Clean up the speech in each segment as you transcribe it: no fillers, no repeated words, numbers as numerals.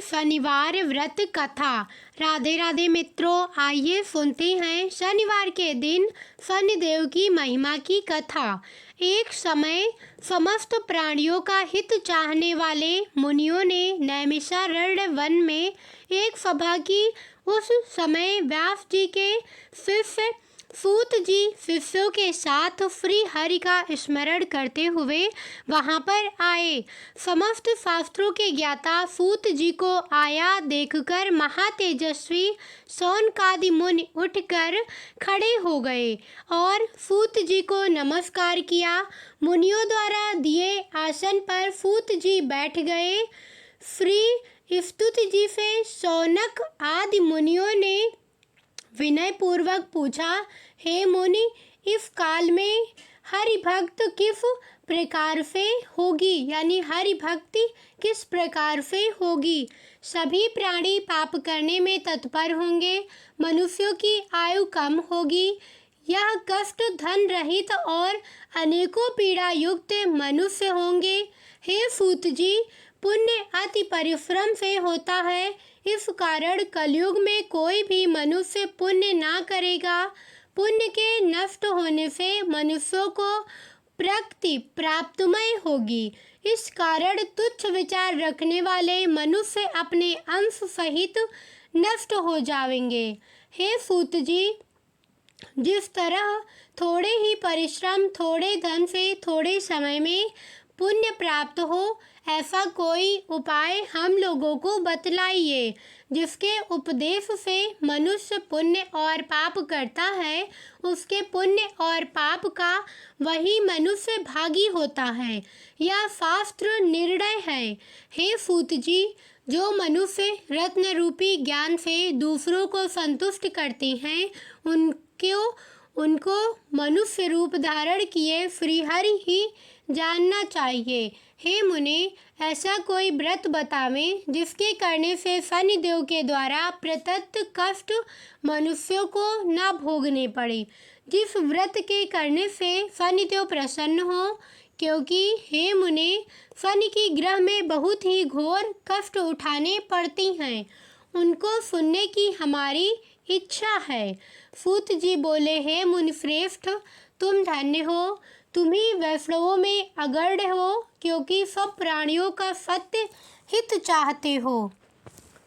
शनिवार व्रत कथा। राधे राधे मित्रों, आइए सुनते हैं शनिवार के दिन शनिदेव की महिमा की कथा। एक समय समस्त प्राणियों का हित चाहने वाले मुनियों ने नैमिषारण्य वन में एक सभा की। उस समय व्यास जी के शिष्य सूत जी शिष्यों के साथ श्री हरि का स्मरण करते हुए वहां पर आए। समस्त शास्त्रों के ज्ञाता सूत जी को आया देखकर महातेजस्वी शौनकादि मुनि उठकर खड़े हो गए और सूत जी को नमस्कार किया। मुनियों द्वारा दिए आसन पर सूत जी बैठ गए। श्री स्तुति जी से शौनक आदि मुनियों ने विनय पूर्वक पूछा, हे मुनि, इस काल में हरि भक्त किस प्रकार से होगी, यानी हरि भक्ति किस प्रकार से होगी। सभी प्राणी पाप करने में तत्पर होंगे, मनुष्यों की आयु कम होगी। यह कष्ट धन रहित और अनेकों पीड़ा युक्त मनुष्य होंगे। हे सूत जी, पुण्य अति परिश्रम से होता है, इस कारण कलयुग में कोई भी मनुष्य पुण्य ना करेगा। पुण्य के नष्ट होने से मनुष्यों को प्रकृति प्राप्तमय होगी। इस कारण तुच्छ विचार रखने वाले मनुष्य अपने अंश सहित नष्ट हो जाएंगे। हे सूत जी, जिस तरह थोड़े ही परिश्रम, थोड़े धन से थोड़े समय में पुण्य प्राप्त हो, ऐसा कोई उपाय हम लोगों को बतलाइए जिसके उपदेश से मनुष्य पुण्य और पाप करता है, उसके पुण्य और पाप का वही मनुष्य भागी होता है। यह शास्त्र निर्णय है। हे सूत जी, जो मनुष्य रत्न रूपी ज्ञान से दूसरों को संतुष्ट करते हैं, उनको मनुष्य रूप धारण किए श्रीहरि ही जानना चाहिए। हे मुने, ऐसा कोई व्रत बतावें जिसके करने से शनिदेव के द्वारा प्रदत्त कष्ट मनुष्यों को न भोगने पड़े, जिस व्रत के करने से शनिदेव प्रसन्न हो। क्योंकि हे मुने, शनि की ग्रह में बहुत ही घोर कष्ट उठाने पड़ती हैं, उनको सुनने की हमारी इच्छा है। सूत जी बोले, हे मुनिश्रेष्ठ, तुम धन्य हो, तुम ही वैष्णवों में अग्रणी हो, क्योंकि सब प्राणियों का सत्य हित चाहते हो।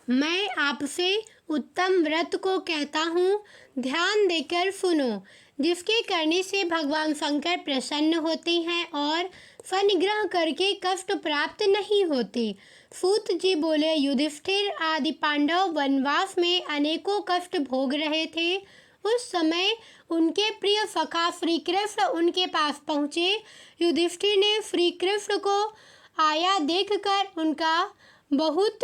मैं आपसे उत्तम व्रत को कहता हूँ, ध्यान देकर सुनो, जिसके करने से भगवान शंकर प्रसन्न होते हैं और शनिग्रह करके कष्ट प्राप्त नहीं होते। सूत जी बोले, युधिष्ठिर आदि पांडव वनवास में अनेकों कष्ट भोग रहे थे। उस समय उनके प्रिय सखा श्री कृष्ण उनके पास पहुँचे। युधिष्ठिर ने श्री कृष्ण को आया देखकर उनका बहुत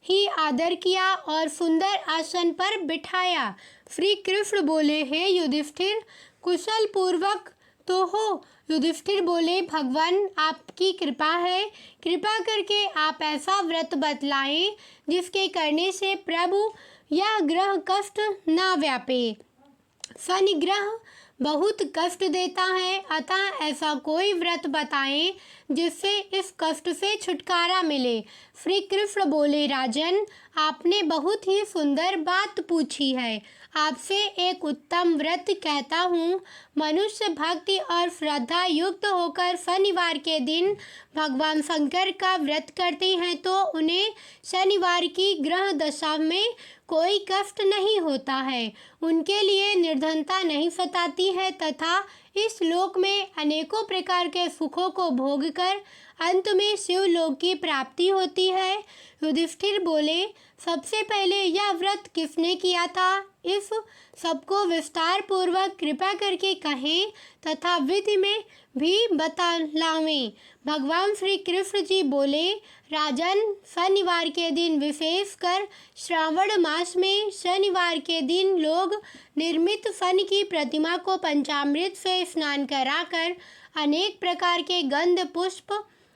ही आदर किया और सुंदर आसन पर बिठाया। श्री कृष्ण बोले, हे युधिष्ठिर, कुशल पूर्वक तो हो। युधिष्ठिर बोले, भगवान आपकी कृपा है, कृपा करके आप ऐसा व्रत बतलाएं जिसके करने से प्रभु यह ग्रह कष्ट ना व्यापे। शनि ग्रह बहुत कष्ट देता है, अतः ऐसा कोई व्रत बताएं जिससे इस कष्ट से छुटकारा मिले। श्री कृष्ण बोले, राजन, आपने बहुत ही सुंदर बात पूछी है। आपसे एक उत्तम व्रत कहता हूँ। मनुष्य भक्ति और श्रद्धा युक्त होकर शनिवार के दिन भगवान शंकर का व्रत करते हैं तो उन्हें शनिवार की ग्रह दशा में कोई कष्ट नहीं होता है, उनके लिए निर्धनता नहीं सताती है तथा इस लोक में अनेकों प्रकार के सुखों को भोगकर अंत में शिवलोक की प्राप्ति होती है। युधिष्ठिर बोले, सबसे पहले यह व्रत किसने किया था, इस सबको विस्तार पूर्वक कृपा करके कहें तथा विधि में भी बतलावें। भगवान श्री कृष्ण जी बोले, राजन, शनिवार के दिन विशेषकर श्रावण मास में शनिवार के दिन लोग निर्मित शनि की प्रतिमा को पंचामृत से स्नान कराकर अनेक प्रकार के गंध पुष्प,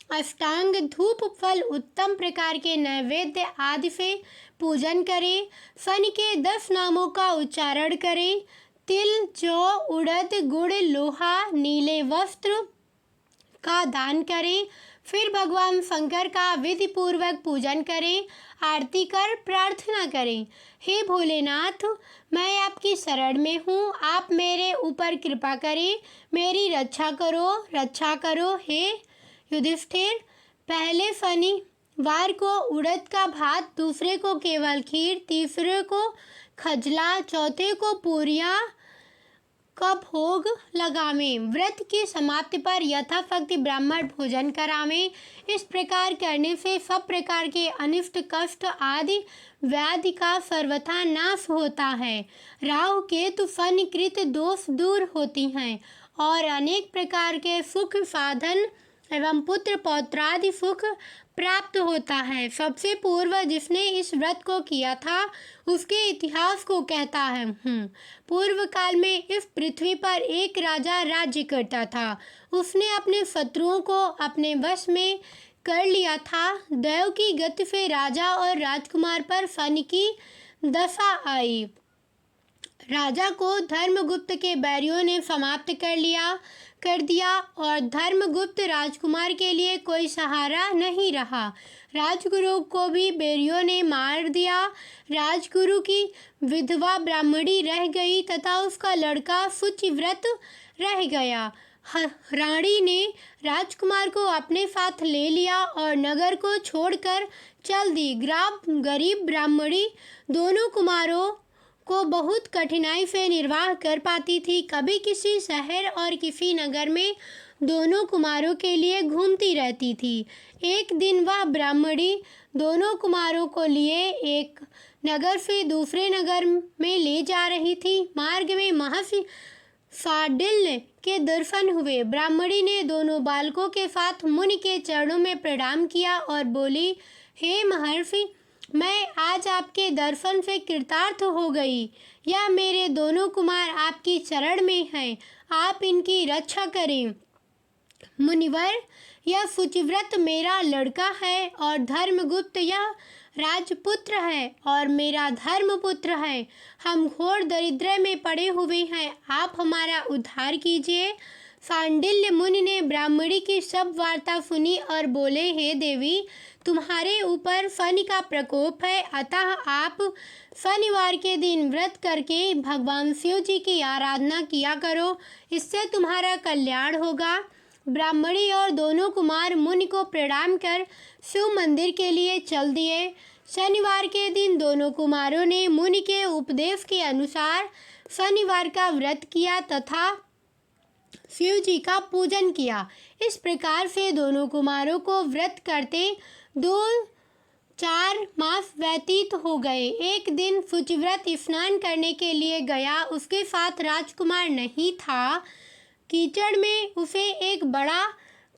अष्टांग धूप, फल, उत्तम प्रकार के नैवेद्य आदि से पूजन करें। शनि के 10 नामों का उच्चारण करें। तिल, जौ, उड़द, गुड़, लोहा, नीले वस्त्र का दान करें। फिर भगवान शंकर का विधि पूर्वक पूजन करें, आरती कर प्रार्थना करें। हे भोलेनाथ, मैं आपकी शरण में हूँ, आप मेरे ऊपर कृपा करें, मेरी रक्षा करो। हे युधिष्ठिर, पहले शनिवार को उड़द का भात, दूसरे को केवल खीर, तीसरे को खजला, चौथे को पूरियाँ का भोग लगावें। व्रत की समाप्ति पर यथाशक्ति ब्राह्मण भोजन करावें। इस प्रकार करने से सब प्रकार के अनिष्ट, कष्ट आदि व्याधि का सर्वथा नाश होता है। राहु केतु फलकृत दोष दूर होती हैं और अनेक प्रकार के सुख साधन एवं पुत्र पौत्रादि सुख प्राप्त होता है। सबसे पूर्व जिसने इस व्रत को किया था उसके इतिहास को कहता है। पूर्व काल में इस पृथ्वी पर एक राजा राज्य करता था। उसने अपने शत्रुओं को अपने वश में कर लिया था। दैव की गति से राजा और राजकुमार पर शनि की दशा आई। राजा को धर्मगुप्त के बैरियों ने समाप्त कर दिया और धर्मगुप्त राजकुमार के लिए कोई सहारा नहीं रहा। राजगुरु को भी बैरियों ने मार दिया। राजगुरु की विधवा ब्राह्मणी रह गई तथा उसका लड़का शुचिव्रत रह गया। रानी ने राजकुमार को अपने साथ ले लिया और नगर को छोड़कर चल दी। गरीब ब्राह्मणी दोनों कुमारों को बहुत कठिनाई से निर्वाह कर पाती थी। कभी किसी शहर और किसी नगर में दोनों कुमारों के लिए घूमती रहती थी। एक दिन वह ब्राह्मणी दोनों कुमारों को लिए एक नगर से दूसरे नगर में ले जा रही थी। मार्ग में महर्षि शांडिल्य के दर्शन हुए। ब्राह्मणी ने दोनों बालकों के साथ मुनि के चरणों में प्रणाम किया और बोली, हे महर्षि, मैं आज आपके दर्शन से कृतार्थ हो गई। यह मेरे दोनों कुमार आपकी शरण में हैं, आप इनकी रक्षा करें। मुनिवर, यह शुचिव्रत मेरा लड़का है और धर्मगुप्त यह राजपुत्र है और मेरा धर्मपुत्र है। हम घोर दरिद्र में पड़े हुए हैं, आप हमारा उद्धार कीजिए। शांडिल्य मुनि ने ब्राह्मणी की सब वार्ता सुनी और बोले, हे देवी, तुम्हारे ऊपर शनि का प्रकोप है, अतः आप शनिवार के दिन व्रत करके भगवान शिव जी की आराधना किया करो, इससे तुम्हारा कल्याण होगा। ब्राह्मणी और दोनों कुमार मुनि को प्रणाम कर शिव मंदिर के लिए चल दिए। शनिवार के दिन दोनों कुमारों ने मुनि के उपदेश के अनुसार शनिवार का व्रत किया तथा शिव जी का पूजन किया। इस प्रकार से दोनों कुमारों को व्रत करते 2-4 मास व्यतीत हो गए। एक दिन शुचिव्रत स्नान करने के लिए गया, उसके साथ राजकुमार नहीं था। कीचड़ में उसे एक बड़ा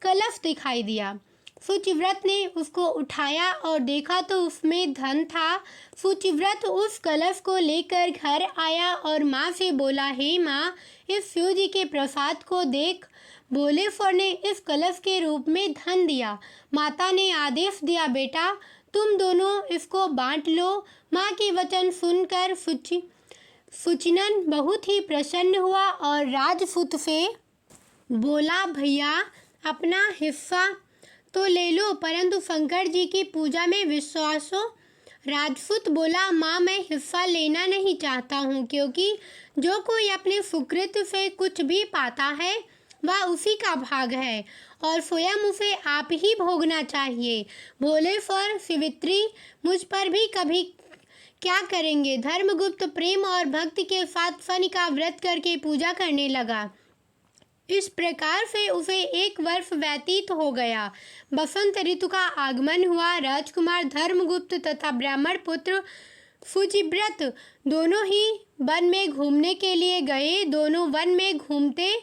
कलश दिखाई दिया। शुचिव्रत ने उसको उठाया और देखा तो उसमें धन था। शुचिव्रत उस कलश को लेकर घर आया और माँ से बोला, हे माँ, इस शिव जी के प्रसाद को देख। भोलेश्वर ने इस कलश के रूप में धन दिया। माता ने आदेश दिया, बेटा तुम दोनों इसको बांट लो। माँ के वचन सुनकर सुचिनन बहुत ही प्रसन्न हुआ और राजसूत से बोला, भैया अपना हिस्सा तो ले लो, परंतु शंकर जी की पूजा में विश्वास हो। राजपूत बोला, माँ मैं हिस्सा लेना नहीं चाहता हूँ, क्योंकि जो कोई अपने सुकृत से कुछ भी पाता है वह उसी का भाग है और स्वयं उसे आप ही भोगना चाहिए। भोलेश्वर शिवित्री मुझ पर भी कभी क्या करेंगे। धर्मगुप्त प्रेम और भक्ति के साथ शनि का व्रत करके पूजा करने लगा। इस प्रकार से उसे 1 वर्ष व्यतीत हो गया। बसंत ऋतु का आगमन हुआ। राजकुमार धर्मगुप्त तथा ब्राह्मण पुत्र शुचिव्रत दोनों ही वन में घूमने के लिए गए। दोनों वन में घूमते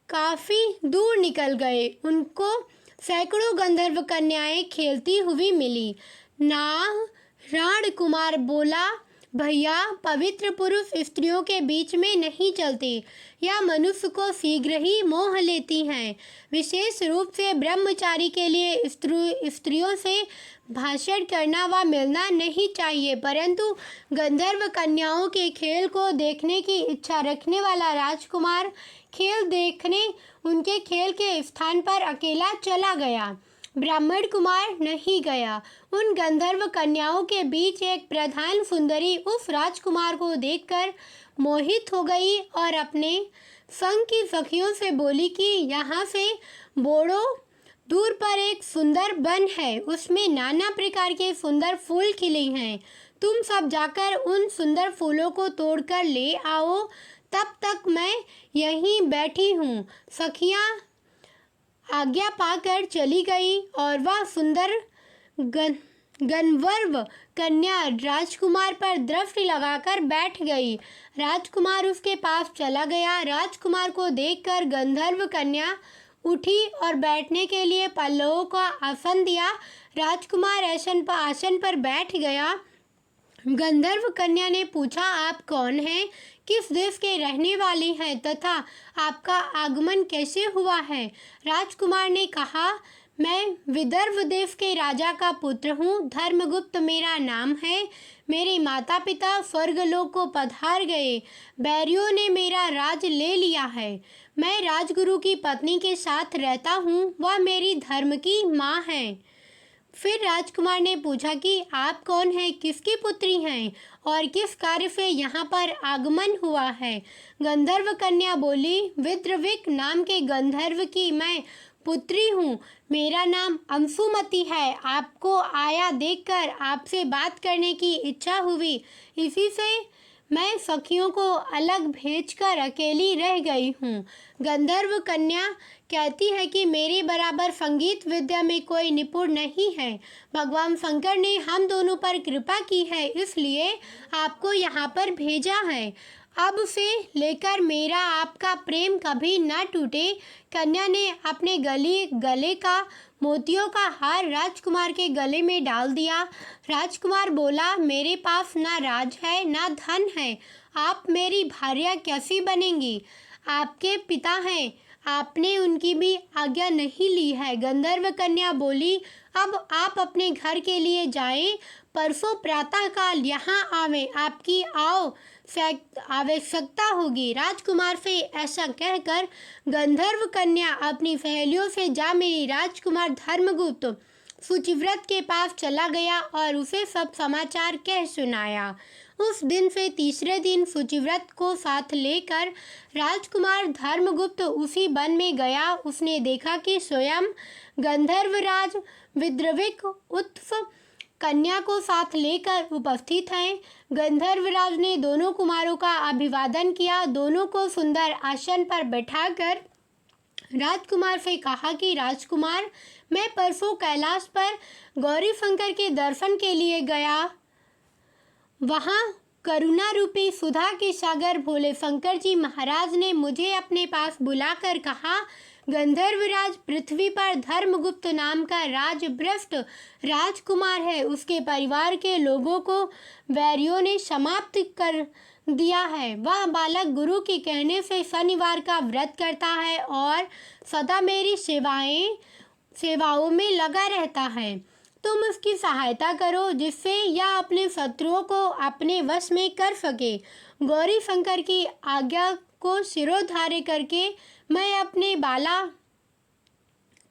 काफी दूर निकल गए। उनको सैकड़ों गंधर्व कन्याएं खेलती हुई मिली। नाग राण कुमार बोला, भैया, पवित्र पुरुष स्त्रियों के बीच में नहीं चलते या मनुष्य को शीघ्र ही मोह लेती हैं। विशेष रूप से ब्रह्मचारी के लिए स्त्रियों से भाषण करना व मिलना नहीं चाहिए, परंतु गंधर्व कन्याओं के खेल को देखने की इच्छा रखने वाला राजकुमार खेल देखने उनके खेल के स्थान पर अकेला चला गया। ब्राह्मण कुमार नहीं गया। उन गंधर्व कन्याओं के बीच एक प्रधान सुंदरी उस राजकुमार को देखकर मोहित हो गई और अपने संग की सखियों से बोली कि यहाँ से बोड़ो दूर पर एक सुंदर वन है, उसमें नाना प्रकार के सुंदर फूल खिले हैं। तुम सब जाकर उन सुंदर फूलों को तोड़कर ले आओ, तब तक मैं यहीं बैठी हूँ। सखियाँ आज्ञा पाकर चली गई और वह सुंदर गंधर्व कन्या राजकुमार पर दृष्टि लगाकर बैठ गई। राजकुमार उसके पास चला गया। राजकुमार को देखकर गंधर्व कन्या उठी और बैठने के लिए पल्लवों का आसन दिया। राजकुमार आसन पर बैठ गया। गंधर्व कन्या ने पूछा, आप कौन हैं, किस देश के रहने वाले हैं तथा आपका आगमन कैसे हुआ है? राजकुमार ने कहा, मैं विदर्भ देश के राजा का पुत्र हूँ, धर्मगुप्त मेरा नाम है। मेरे माता पिता स्वर्गलोक को पधार गए। बैरियों ने मेरा राज ले लिया है। मैं राजगुरु की पत्नी के साथ रहता हूँ, वह मेरी धर्म की माँ है। फिर राजकुमार ने पूछा कि आप कौन हैं, किसकी पुत्री हैं और किस कार्य से यहाँ पर आगमन हुआ है? गंधर्व कन्या बोली, विद्रविक नाम के गंधर्व की मैं पुत्री हूँ। मेरा नाम अंशुमति है। आपको आया देखकर आपसे बात करने की इच्छा हुई, इसी से मैं सखियों को अलग भेजकर अकेली रह गई हूँ। गंधर्व कन्या कहती है कि मेरे बराबर संगीत विद्या में कोई निपुण नहीं है। भगवान शंकर ने हम दोनों पर कृपा की है, इसलिए आपको यहाँ पर भेजा है। अब से लेकर मेरा आपका प्रेम कभी न टूटे। कन्या ने अपने गले का मोतियों का हार राजकुमार के गले में डाल दिया। राजकुमार बोला, मेरे पास ना राज है ना धन है, आप मेरी भार्या कैसी बनेंगी? आपके पिता हैं, आपने उनकी भी आज्ञा नहीं ली है। गंधर्व कन्या बोली, अब आप अपने घर के लिए जाएं, परसों प्रातःकाल यहाँ आवें, आपकी आवश्यकता होगी। राजकुमार से ऐसा कहकर गंधर्व कन्या अपनी सहेलियों से जा मिली। राजकुमार धर्मगुप्त शुचिव्रत के पास चला गया और उसे सब समाचार कह सुनाया। उस दिन से तीसरे दिन शुचिव्रत को साथ लेकर राजकुमार धर्मगुप्त उसी वन में गया। उसने देखा कि स्वयं गंधर्वराज विद्रविक उत्फ कन्या को साथ लेकर उपस्थित हैं। गंधर्वराज ने दोनों कुमारों का अभिवादन किया। दोनों को सुंदर आसन पर बैठाकर राजकुमार से कहा कि राजकुमार, मैं परसों कैलाश पर गौरी शंकर के दर्शन के लिए गया। वहाँ करुणा रूपी सुधा के सागर भोले शंकर जी महाराज ने मुझे अपने पास बुलाकर कहा, गंधर्वराज पृथ्वी पर धर्मगुप्त नाम का राजभ्रष्ट राजकुमार है। उसके परिवार के लोगों को बैरियों ने समाप्त कर दिया है। वह बालक गुरु के कहने से शनिवार का व्रत करता है और सदा मेरी सेवाओं में लगा रहता है। तुम उसकी सहायता करो, जिससे यह अपने शत्रुओं को अपने वश में कर सके। गौरी शंकर की आज्ञा को शिरोधार्य करके मैं अपने बाला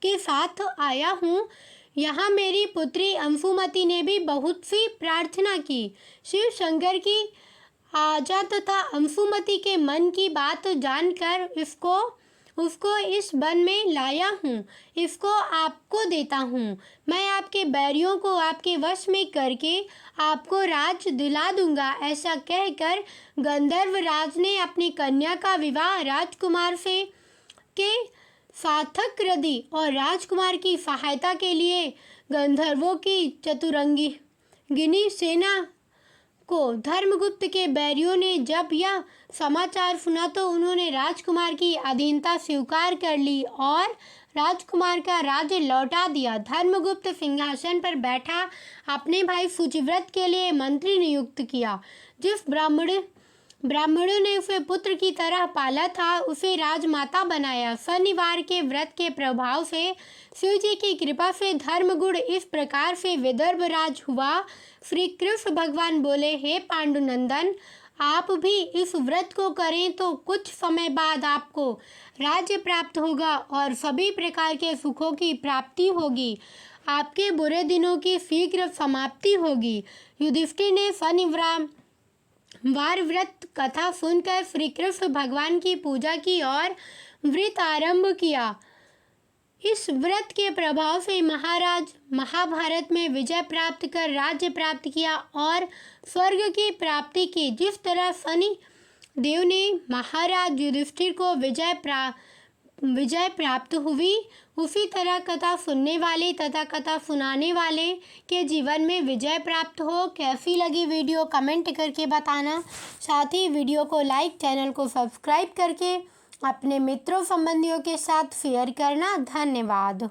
के साथ आया हूँ। यहाँ मेरी पुत्री अंशुमति ने भी बहुत सी प्रार्थना की। शिव शंकर की आजा तथा अंशुमति के मन की बात जानकर उसको इस वन में लाया हूँ। इसको आपको देता हूँ। मैं आपके बैरियों को आपके वश में करके आपको राज दिला दूंगा। ऐसा कहकर गंधर्वराज ने अपनी कन्या का विवाह राजकुमार से के सार्थक कर दी और राजकुमार की सहायता के लिए गंधर्वों की चतुरंगिनी सेना को धर्मगुप्त के बैरियों ने जब यह समाचार सुना तो उन्होंने राजकुमार की अधीनता स्वीकार कर ली और राजकुमार का राज्य लौटा दिया। धर्मगुप्त सिंहासन पर बैठा, अपने भाई सुचिव्रत के लिए मंत्री नियुक्त किया। जिस ब्राह्मणों ने उसे पुत्र की तरह पाला था, उसे राजमाता बनाया। शनिवार के व्रत के प्रभाव से, शिव जी की कृपा से धर्मगुण इस प्रकार से विदर्भ राज हुआ। श्री कृष्ण भगवान बोले, हे पांडुनंदन, आप भी इस व्रत को करें तो कुछ समय बाद आपको राज्य प्राप्त होगा और सभी प्रकार के सुखों की प्राप्ति होगी। आपके बुरे दिनों की शीघ्र समाप्ति होगी। युधिष्ठिर ने शनिवार व्रत कथा सुनकर श्री कृष्ण भगवान की पूजा की और व्रत आरंभ किया। इस व्रत के प्रभाव से महाराज महाभारत में विजय प्राप्त कर राज्य प्राप्त किया और स्वर्ग की प्राप्ति की। जिस तरह शनि देव ने महाराज युधिष्ठिर को विजय प्राप्त हुई, उसी तरह कथा सुनने वाले तथा कथा सुनाने वाले के जीवन में विजय प्राप्त हो। कैसी लगी वीडियो कमेंट करके बताना। साथ ही वीडियो को लाइक, चैनल को सब्सक्राइब करके अपने मित्रों संबंधियों के साथ शेयर करना। धन्यवाद।